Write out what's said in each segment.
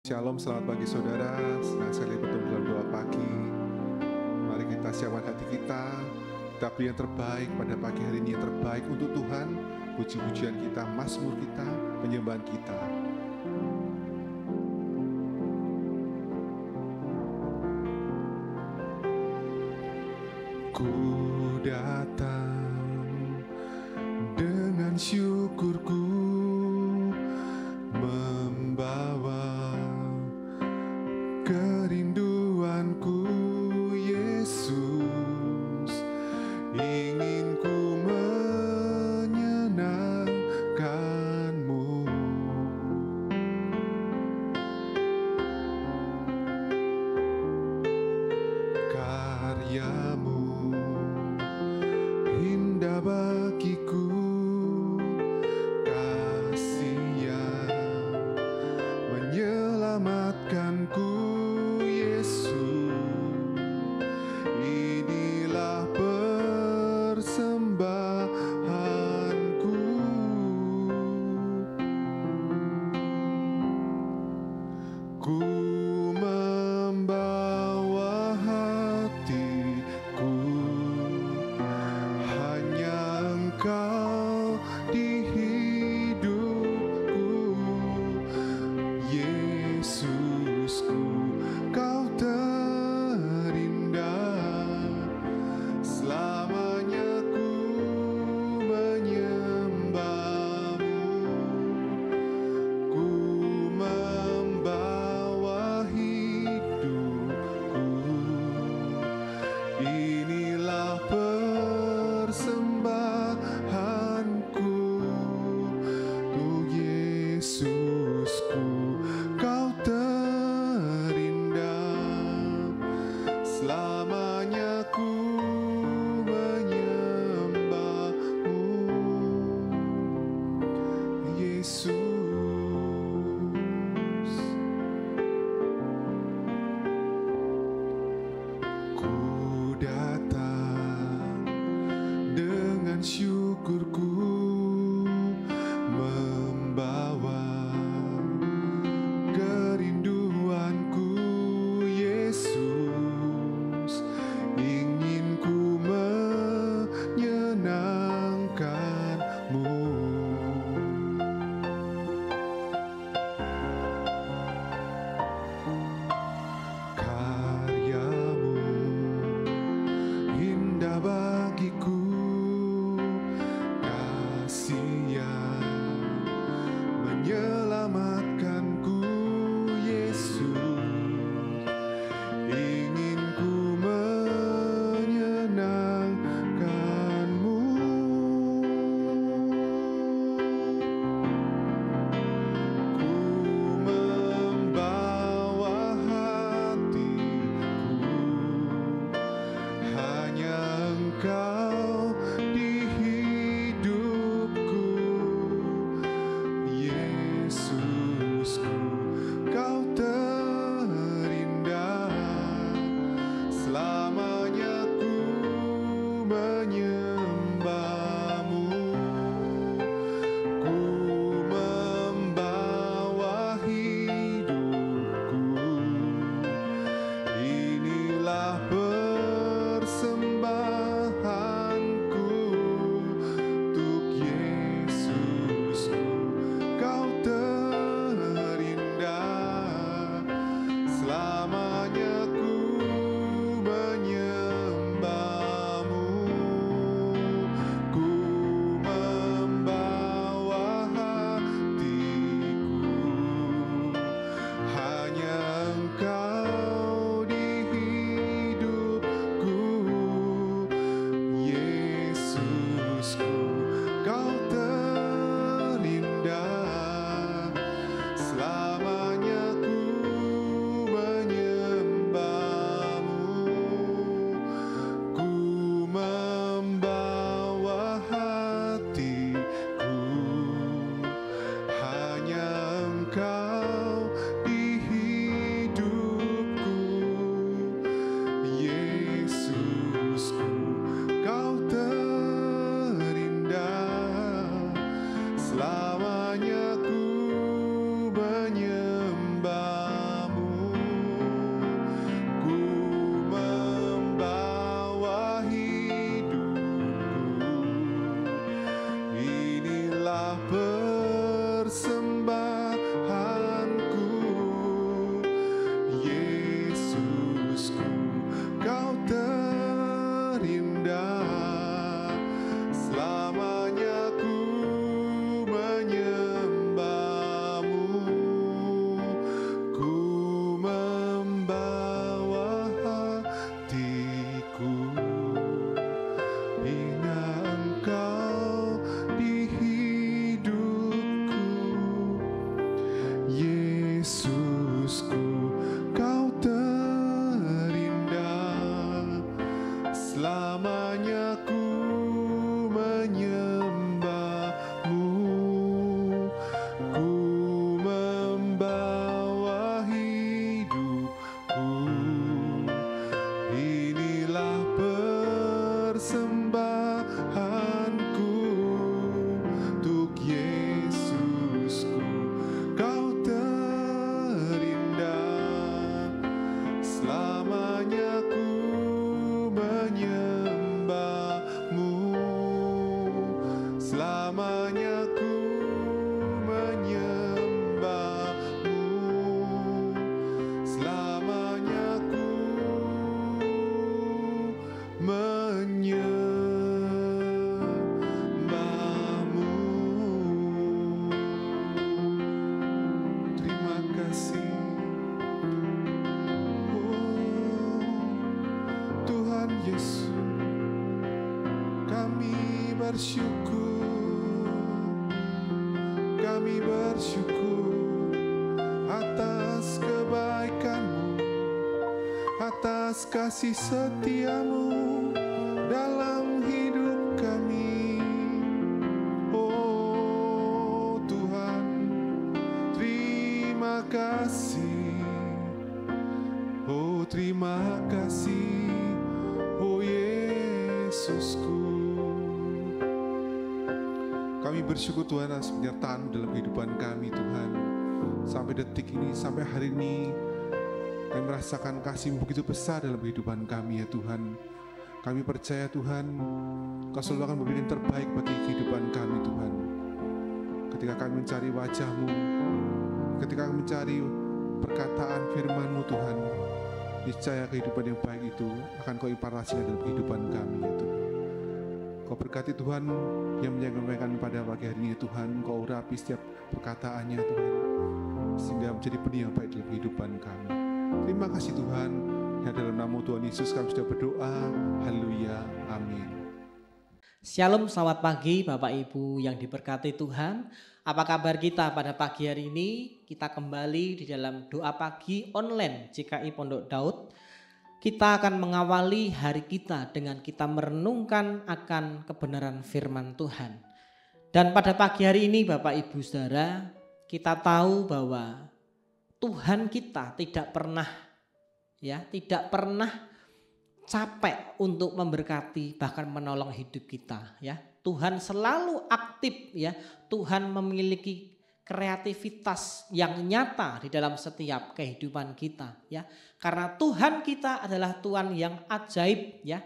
Shalom, selamat pagi saudara. Senang sekali bertemu dalam doa pagi. Mari kita siapkan hati kita. Kita beri yang terbaik pada pagi hari ini, yang terbaik untuk Tuhan. Puji-pujian kita, mazmur kita, penyembahan kita. Ku datang dengan syukurku, membawa kerinduanku, Yesus. Ingin ku menyenangkanmu. Karyamu indah bagiku, kasih yang menyelamatkanku, Yesus. Inilah persembahanku. Ku membawa hatiku, hanya Engkau di hidupku, Yesusku. Kau terindah, selamanya ku menyembahmu. Ku membawa Yesusku, Kau terindah. Selamanya ku menyembahmu, ku membawa hidupku. Inilah persembahanku untuk Yesusku, Kau terindah. Selamanya ku menyembahmu, selamanya ku menyembahmu, selamanya ku menyembahmu. Terima kasih, oh Tuhan Yesus, kami bersyukur atas kebaikan-Mu, atas kasih setia-Mu dalam hidup kami. Oh Tuhan, terima kasih. Oh terima kasih, oh Yesusku. Kami bersyukur Tuhan atas penyertaan-Mu dalam kehidupan kami Tuhan. Sampai detik ini, sampai hari ini, kami merasakan kasih-Mu begitu besar dalam kehidupan kami ya Tuhan. Kami percaya Tuhan, Kau selalu akan memberi yang terbaik bagi kehidupan kami Tuhan. Ketika kami mencari wajah-Mu, ketika kami mencari perkataan firman-Mu Tuhan, niscaya kehidupan yang baik itu akan Kau impartasikan dalam kehidupan kami ya Tuhan. Kau berkati Tuhan yang menyampaikan pada pagi hari ini Tuhan. Kau urapi setiap perkataannya Tuhan, sehingga menjadi benih yang baik dalam kehidupan kami. Terima kasih Tuhan, yang dalam nama Tuhan Yesus kami sudah berdoa. Haleluya, amin. Shalom, selamat pagi Bapak Ibu yang diberkati Tuhan. Apa kabar kita pada pagi hari ini? Kita kembali di dalam doa pagi online GKI Pondok Daud. Kita akan mengawali hari kita dengan kita merenungkan akan kebenaran firman Tuhan. Dan pada pagi hari ini Bapak Ibu Saudara, kita tahu bahwa Tuhan kita tidak pernah capek untuk memberkati bahkan menolong hidup kita ya. Tuhan selalu aktif ya. Tuhan memiliki kreativitas yang nyata di dalam setiap kehidupan kita ya. Karena Tuhan kita adalah Tuhan yang ajaib ya.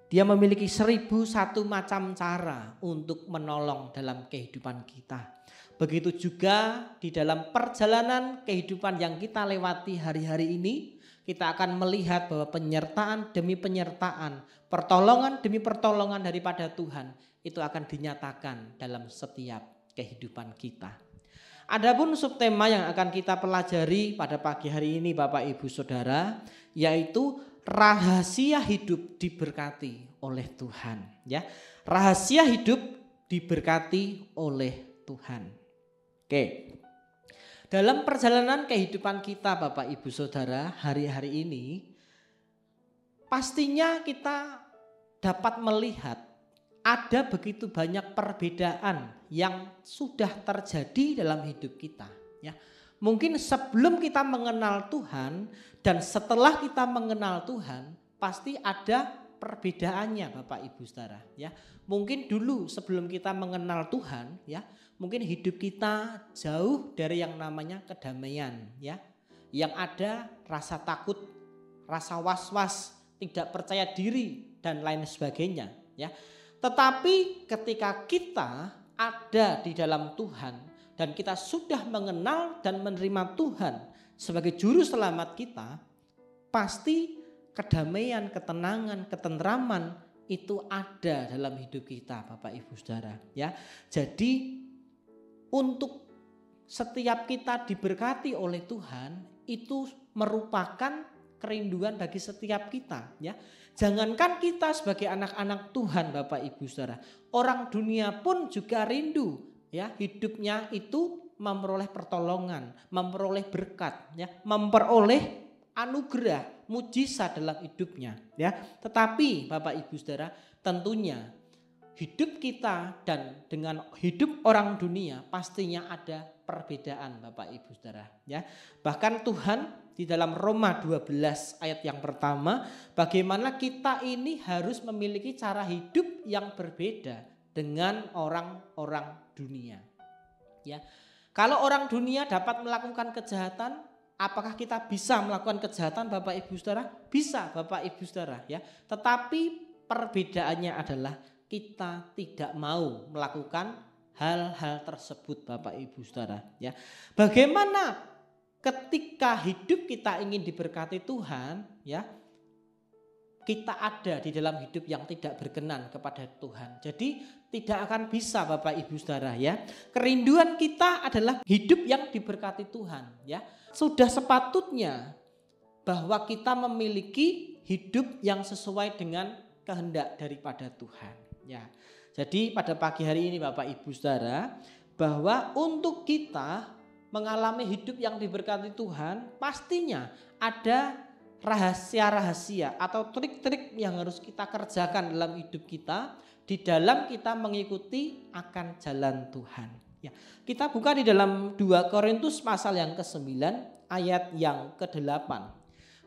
Dia memiliki 1001 macam cara untuk menolong dalam kehidupan kita. Begitu juga di dalam perjalanan kehidupan yang kita lewati hari-hari ini, kita akan melihat bahwa penyertaan demi penyertaan, pertolongan demi pertolongan daripada Tuhan itu akan dinyatakan dalam setiap kehidupan kita. Adapun subtema yang akan kita pelajari pada pagi hari ini Bapak Ibu Saudara, yaitu rahasia hidup diberkati oleh Tuhan ya. Rahasia hidup diberkati oleh Tuhan. Oke. Dalam perjalanan kehidupan kita Bapak Ibu Saudara hari-hari ini, pastinya kita dapat melihat ada begitu banyak perbedaan yang sudah terjadi dalam hidup kita ya. Mungkin sebelum kita mengenal Tuhan dan setelah kita mengenal Tuhan pasti ada perbedaannya Bapak Ibu Saudara ya. Mungkin dulu sebelum kita mengenal Tuhan ya, mungkin hidup kita jauh dari yang namanya kedamaian ya. Yang ada rasa takut, rasa was-was, tidak percaya diri dan lain sebagainya ya. Tetapi ketika kita ada di dalam Tuhan dan kita sudah mengenal dan menerima Tuhan sebagai juru selamat kita, pasti kedamaian, ketenangan, ketentraman itu ada dalam hidup kita Bapak Ibu Saudara ya. Jadi untuk setiap kita diberkati oleh Tuhan itu merupakan kerinduan bagi setiap kita ya. Jangankan kita sebagai anak-anak Tuhan Bapak Ibu Saudara, orang dunia pun juga rindu ya, hidupnya itu memperoleh pertolongan, memperoleh berkat, ya, memperoleh anugerah, mujizat dalam hidupnya, ya. Tetapi Bapak Ibu Saudara, tentunya hidup kita dan dengan hidup orang dunia pastinya ada perbedaan Bapak Ibu Saudara, ya. Bahkan Tuhan di dalam Roma 12 ayat yang pertama, bagaimana kita ini harus memiliki cara hidup yang berbeda dengan orang-orang dunia, ya. Kalau orang dunia dapat melakukan kejahatan, apakah kita bisa melakukan kejahatan Bapak Ibu Saudara? Bisa Bapak Ibu Saudara, ya. Tetapi perbedaannya adalah kita tidak mau melakukan hal-hal tersebut Bapak Ibu Saudara, ya. Bagaimana ketika hidup kita ingin diberkati Tuhan, ya, kita ada di dalam hidup yang tidak berkenan kepada Tuhan. Jadi tidak akan bisa Bapak Ibu Saudara, ya. Kerinduan kita adalah hidup yang diberkati Tuhan, ya. Sudah sepatutnya bahwa kita memiliki hidup yang sesuai dengan kehendak daripada Tuhan, ya. Jadi pada pagi hari ini Bapak Ibu Saudara, bahwa untuk kita mengalami hidup yang diberkati Tuhan, pastinya ada rahasia-rahasia atau trik-trik yang harus kita kerjakan dalam hidup kita, di dalam kita mengikuti akan jalan Tuhan, ya. Kita buka di dalam 2 Korintus pasal yang ke-9 ayat yang ke-8.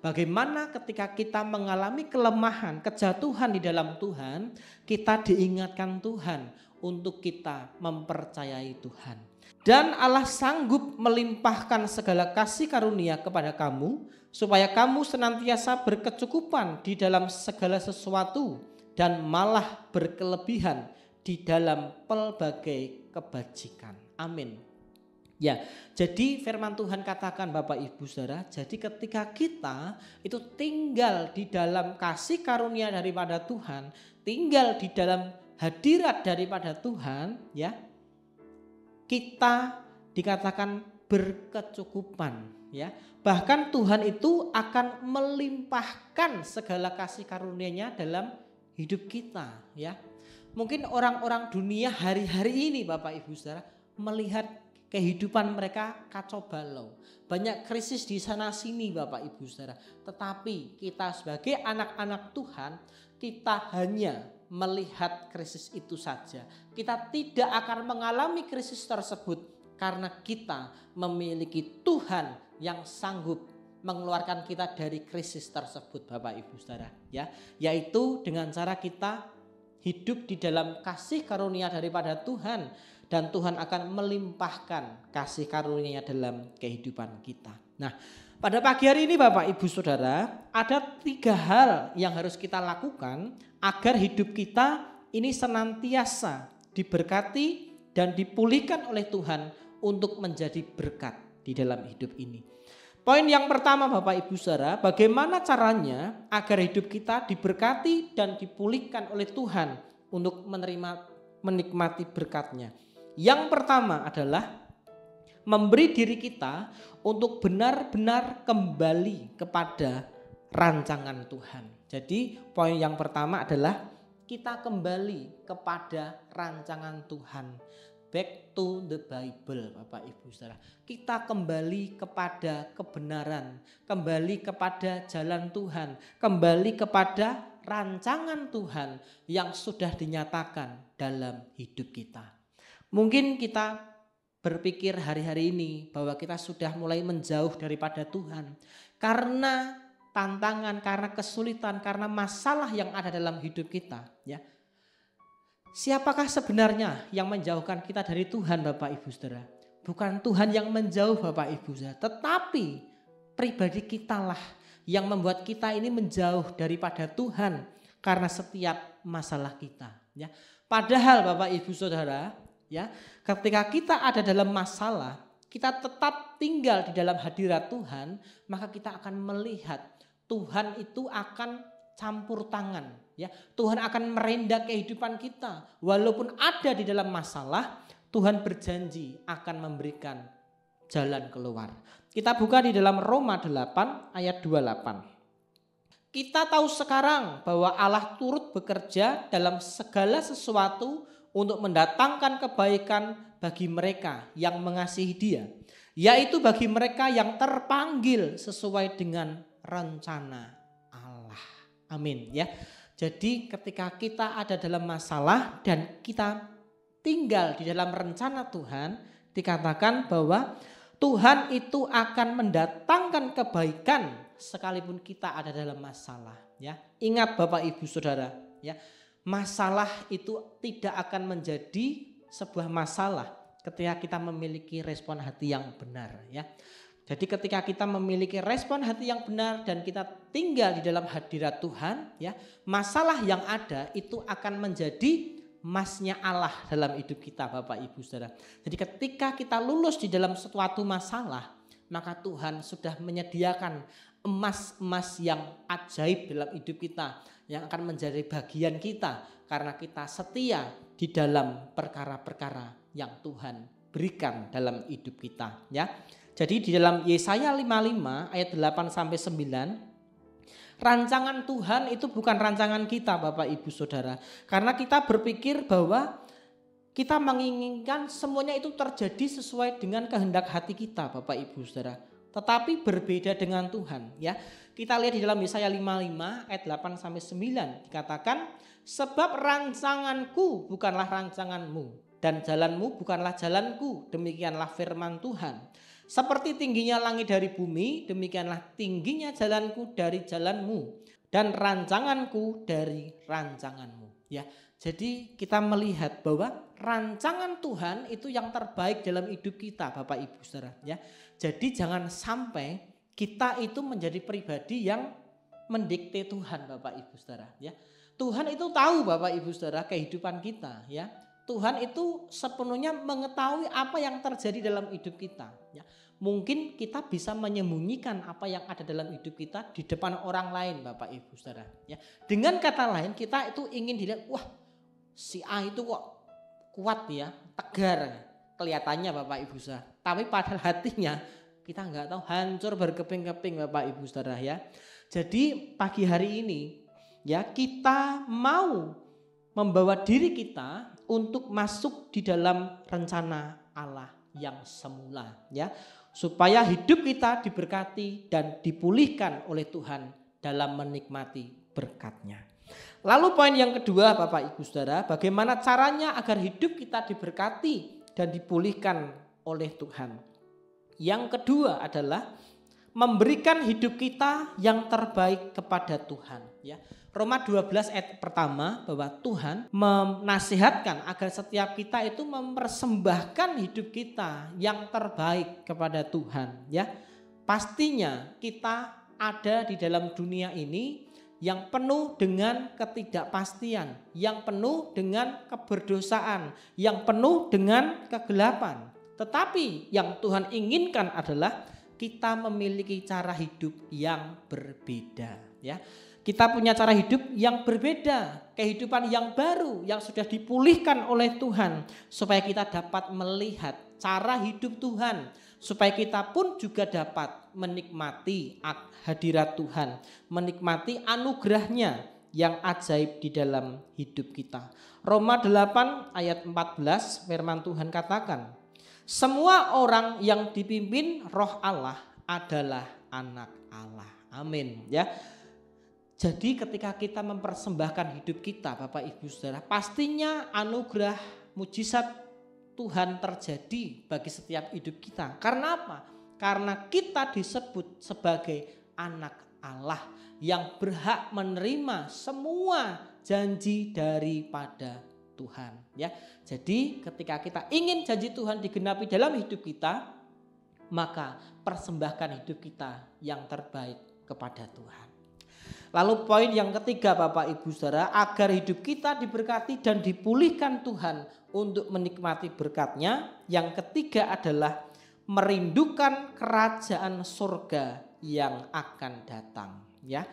Bagaimana ketika kita mengalami kelemahan, kejatuhan di dalam Tuhan, kita diingatkan Tuhan untuk kita mempercayai Tuhan. Dan Allah sanggup melimpahkan segala kasih karunia kepada kamu, supaya kamu senantiasa berkecukupan di dalam segala sesuatu dan malah berkelebihan di dalam pelbagai kebajikan. Amin. Ya, jadi firman Tuhan katakan Bapak Ibu Saudara, jadi ketika kita itu tinggal di dalam kasih karunia daripada Tuhan, tinggal di dalam hadirat daripada Tuhan, ya, kita dikatakan berkecukupan, ya. Bahkan Tuhan itu akan melimpahkan segala kasih karunia-Nya dalam hidup kita, ya. Mungkin orang-orang dunia hari-hari ini Bapak Ibu Saudara melihat kehidupan mereka kacau balau. Banyak krisis di sana sini Bapak Ibu Saudara. Tetapi kita sebagai anak-anak Tuhan, kita hanya melihat krisis itu saja. Kita tidak akan mengalami krisis tersebut karena kita memiliki Tuhan yang sanggup mengeluarkan kita dari krisis tersebut Bapak Ibu Saudara, ya. Yaitu dengan cara kita hidup di dalam kasih karunia daripada Tuhan, dan Tuhan akan melimpahkan kasih karunia dalam kehidupan kita. Nah, pada pagi hari ini Bapak Ibu Saudara, ada 3 hal yang harus kita lakukan agar hidup kita ini senantiasa diberkati dan dipulihkan oleh Tuhan untuk menjadi berkat di dalam hidup ini. Poin yang pertama Bapak Ibu Saudara, bagaimana caranya agar hidup kita diberkati dan dipulihkan oleh Tuhan untuk menikmati berkat-Nya. Yang pertama adalah memberi diri kita untuk benar-benar kembali kepada rancangan Tuhan. Jadi poin yang pertama adalah kita kembali kepada rancangan Tuhan. Back to the Bible Bapak Ibu Saudara. Kita kembali kepada kebenaran, kembali kepada jalan Tuhan, kembali kepada rancangan Tuhan yang sudah dinyatakan dalam hidup kita. Mungkin kita berpikir hari-hari ini bahwa kita sudah mulai menjauh daripada Tuhan karena tantangan, karena kesulitan, karena masalah yang ada dalam hidup kita, ya. Siapakah sebenarnya yang menjauhkan kita dari Tuhan Bapak Ibu Saudara? Bukan Tuhan yang menjauh Bapak Ibu Saudara, tetapi pribadi kitalah yang membuat kita ini menjauh daripada Tuhan karena setiap masalah kita, ya. Padahal Bapak Ibu Saudara, ya, ketika kita ada dalam masalah, kita tetap tinggal di dalam hadirat Tuhan, maka kita akan melihat Tuhan itu akan campur tangan, ya. Tuhan akan merendah kehidupan kita. Walaupun ada di dalam masalah, Tuhan berjanji akan memberikan jalan keluar. Kita buka di dalam Roma 8 ayat 28. Kita tahu sekarang bahwa Allah turut bekerja dalam segala sesuatu untuk mendatangkan kebaikan bagi mereka yang mengasihi Dia, yaitu bagi mereka yang terpanggil sesuai dengan rencana Allah. Amin ya. Jadi ketika kita ada dalam masalah dan kita tinggal di dalam rencana Tuhan, dikatakan bahwa Tuhan itu akan mendatangkan kebaikan sekalipun kita ada dalam masalah ya. Ingat Bapak Ibu Saudara ya, masalah itu tidak akan menjadi sebuah masalah ketika kita memiliki respon hati yang benar ya. Jadi ketika kita memiliki respon hati yang benar dan kita tinggal di dalam hadirat Tuhan ya, masalah yang ada itu akan menjadi emasnya Allah dalam hidup kita Bapak Ibu Saudara. Jadi ketika kita lulus di dalam suatu masalah, maka Tuhan sudah menyediakan emas-emas yang ajaib dalam hidup kita yang akan menjadi bagian kita karena kita setia di dalam perkara-perkara yang Tuhan berikan dalam hidup kita ya. Jadi di dalam Yesaya 55 ayat 8 sampai 9, rancangan Tuhan itu bukan rancangan kita Bapak Ibu Saudara. Karena kita berpikir bahwa kita menginginkan semuanya itu terjadi sesuai dengan kehendak hati kita Bapak Ibu Saudara. Tetapi berbeda dengan Tuhan ya. Kita lihat di dalam Yesaya 55 ayat 8 sampai 9 dikatakan, sebab rancanganku bukanlah rancanganmu dan jalanmu bukanlah jalanku, demikianlah firman Tuhan. Seperti tingginya langit dari bumi, demikianlah tingginya jalanku dari jalanmu dan rancanganku dari rancanganmu. Ya, jadi kita melihat bahwa rancangan Tuhan itu yang terbaik dalam hidup kita, Bapak Ibu Saudara. Ya, jadi jangan sampai kita itu menjadi pribadi yang mendikte Tuhan, Bapak Ibu Saudara. Ya, Tuhan itu tahu Bapak Ibu Saudara kehidupan kita. Ya, Tuhan itu sepenuhnya mengetahui apa yang terjadi dalam hidup kita. Ya, mungkin kita bisa menyembunyikan apa yang ada dalam hidup kita di depan orang lain Bapak Ibu Saudara. Ya, dengan kata lain kita itu ingin dilihat, wah si A itu kok kuat ya, tegar kelihatannya Bapak Ibu Saudara. Tapi padahal hatinya kita nggak tahu, hancur berkeping-keping Bapak Ibu Saudara ya. Jadi pagi hari ini ya kita mau membawa diri kita untuk masuk di dalam rencana Allah yang semula ya, supaya hidup kita diberkati dan dipulihkan oleh Tuhan dalam menikmati berkat-Nya. Lalu poin yang kedua Bapak Ibu Saudara, bagaimana caranya agar hidup kita diberkati dan dipulihkan oleh Tuhan. Yang kedua adalah memberikan hidup kita yang terbaik kepada Tuhan ya. Roma 12 ayat pertama bahwa Tuhan menasihatkan agar setiap kita itu mempersembahkan hidup kita yang terbaik kepada Tuhan ya. Pastinya kita ada di dalam dunia ini yang penuh dengan ketidakpastian, yang penuh dengan keberdosaan, yang penuh dengan kegelapan. Tetapi yang Tuhan inginkan adalah kita memiliki cara hidup yang berbeda ya. Kita punya cara hidup yang berbeda, kehidupan yang baru yang sudah dipulihkan oleh Tuhan supaya kita dapat melihat cara hidup Tuhan, supaya kita pun juga dapat menikmati hadirat Tuhan, menikmati anugerah-Nya yang ajaib di dalam hidup kita. Roma 8 ayat 14 firman Tuhan katakan, semua orang yang dipimpin Roh Allah adalah anak Allah. Amin ya. Jadi ketika kita mempersembahkan hidup kita Bapak Ibu Saudara, pastinya anugerah mujizat Tuhan terjadi bagi setiap hidup kita. Karena apa? Karena kita disebut sebagai anak Allah yang berhak menerima semua janji daripada Tuhan ya. Jadi ketika kita ingin janji Tuhan digenapi dalam hidup kita, maka persembahkan hidup kita yang terbaik kepada Tuhan. Lalu poin yang ketiga Bapak Ibu Saudara, agar hidup kita diberkati dan dipulihkan Tuhan untuk menikmati berkat-Nya. Yang ketiga adalah merindukan kerajaan surga yang akan datang ya.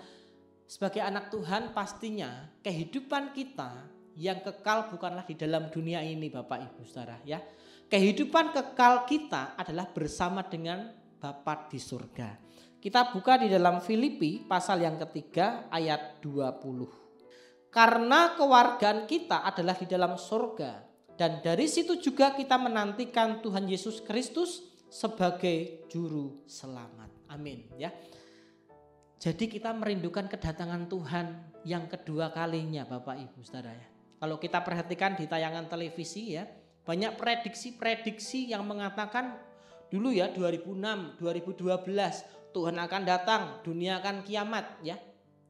Sebagai anak Tuhan pastinya kehidupan kita yang kekal bukanlah di dalam dunia ini Bapak Ibu Saudara ya. Kehidupan kekal kita adalah bersama dengan Bapa di surga. Kita buka di dalam Filipi pasal yang ketiga ayat 20. Karena kewargaan kita adalah di dalam surga, Dan dari situ juga kita menantikan Tuhan Yesus Kristus sebagai juru selamat. Amin ya. Jadi kita merindukan kedatangan Tuhan yang kedua kalinya Bapak Ibu Saudara ya. Kalau kita perhatikan di tayangan televisi ya, banyak prediksi-prediksi yang mengatakan dulu ya 2006, 2012 Tuhan akan datang, dunia akan kiamat ya.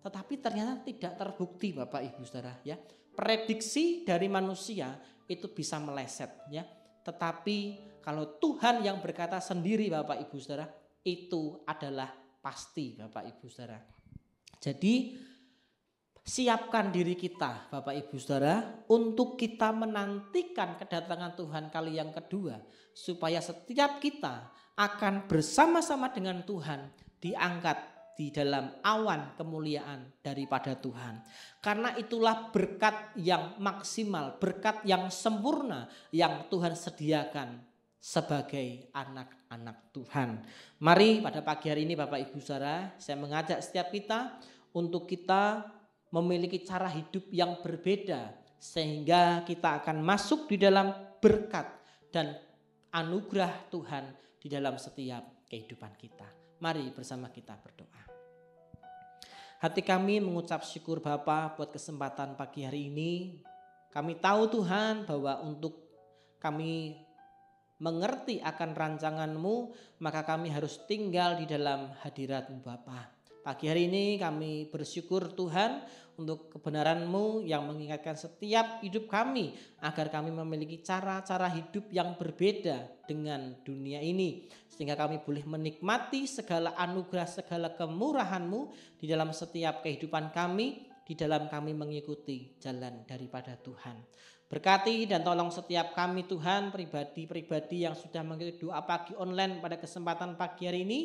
Tetapi ternyata tidak terbukti Bapak Ibu Saudara ya. Prediksi dari manusia itu bisa meleset ya. Tetapi kalau Tuhan yang berkata sendiri Bapak Ibu Saudara, itu adalah pasti Bapak Ibu Saudara. Jadi siapkan diri kita Bapak Ibu Saudara untuk kita menantikan kedatangan Tuhan kali yang kedua, supaya setiap kita akan bersama-sama dengan Tuhan diangkat di dalam awan kemuliaan daripada Tuhan. Karena itulah berkat yang maksimal, berkat yang sempurna yang Tuhan sediakan sebagai anak-anak Tuhan. Mari pada pagi hari ini Bapak Ibu Saudara, saya mengajak setiap kita untuk kita memiliki cara hidup yang berbeda, sehingga kita akan masuk di dalam berkat dan anugerah Tuhan di dalam setiap kehidupan kita. Mari bersama kita berdoa. Hati kami mengucap syukur Bapa buat kesempatan pagi hari ini. Kami tahu Tuhan bahwa untuk kami mengerti akan rancangan-Mu, maka kami harus tinggal di dalam hadirat-Mu Bapa. Pagi hari ini kami bersyukur Tuhan untuk kebenaran-Mu yang mengingatkan setiap hidup kami, agar kami memiliki cara-cara hidup yang berbeda dengan dunia ini, sehingga kami boleh menikmati segala anugerah, segala kemurahan-Mu di dalam setiap kehidupan kami, di dalam kami mengikuti jalan daripada Tuhan. Berkati dan tolong setiap kami Tuhan, pribadi-pribadi yang sudah mengikuti doa pagi online pada kesempatan pagi hari ini.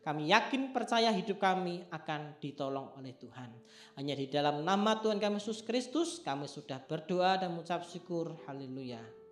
Kami yakin percaya hidup kami akan ditolong oleh Tuhan. Hanya di dalam nama Tuhan kami Yesus Kristus kami sudah berdoa dan mengucap syukur. Haleluya.